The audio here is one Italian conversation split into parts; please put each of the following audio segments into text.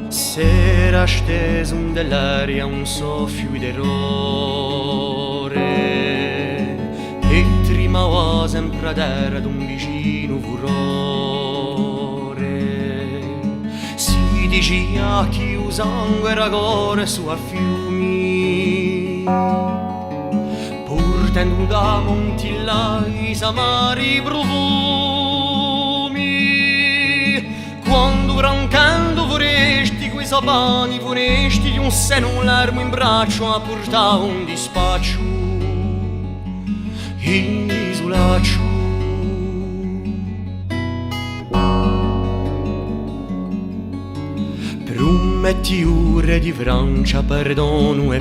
S'era steso dell'aria un soffio d'errore e trimava sempre a terra d'un vicino furore. Si diceva che il sangue era corre su a fiumi, portando da montilla i samari profumi. Quando brancando foresti quei sapani foresti di un seno l'ermo in braccio a portare un dispaccio in isolaccio. Prometti ore di Francia, perdono e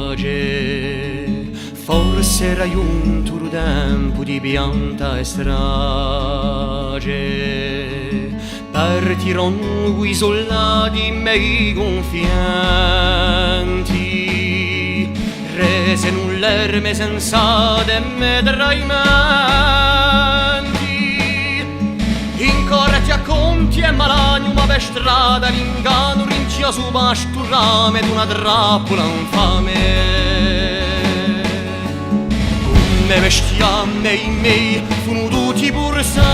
pace, forse era giunto il tempo di pianta e strage. Partirono quei soldati mei confianti, rese null'erme sensate e me traimenti. Incorretti a conti e malagno, ma per strada l'inganno rincia su pasturame d'una trappola infame. Come bestiame i miei funo tutti bursati,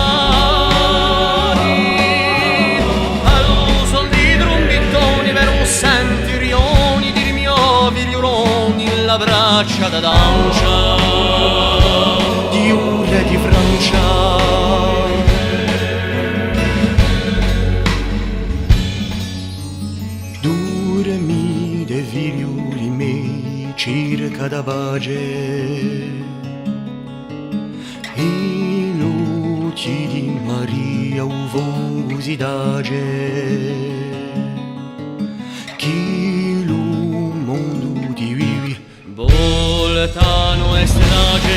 sentirioni di mio figlioloni la braccia da dancia di ure di Francia. Durmi de figlioli miei circa da pace, i luci di Maria uvosi d'age. Chi lo mondo di vivi voltano e strage,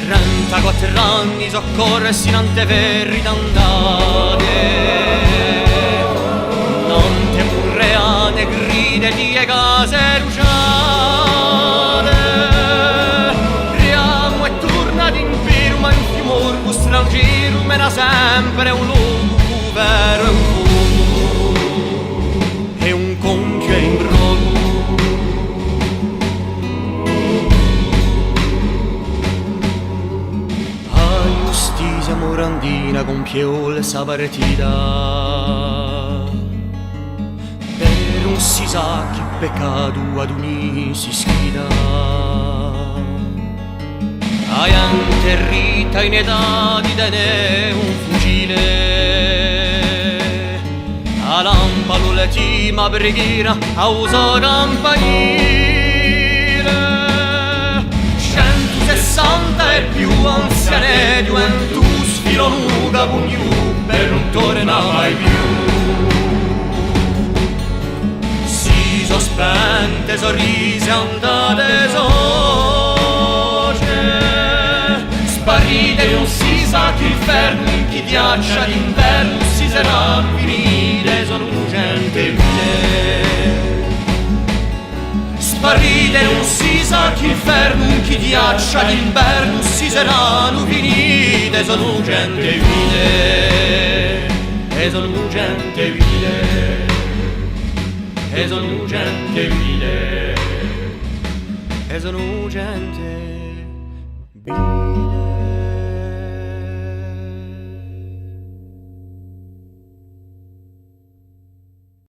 34 anni soccorsi in anteferri d'andate, tante murreane gride di case bruciate. Riamo e torna d'impero ma in fiumor strangero me era sempre un luogo vero e un compie in brodo. A giustizia morandina compiò sa partita, per un si sa che peccato ad unì si schida. Hai interrita in età di tenere un fucile, a lampa l'ultima preghiera a uso campanile. 160 e più anziane gioventù sfilo nuda pugno per non tornare mai più. Si sospende sorrise andate soce, sparite non si sa che il fermo in chi ghiaccia d'inverno si sarà finite, sono gente vile. Sparite non si sa chi il fermo in chi ghiaccia d'inverno si saranno finite, sono gente vile. E sono gente vile. E sono gente vile. E sono gente vile.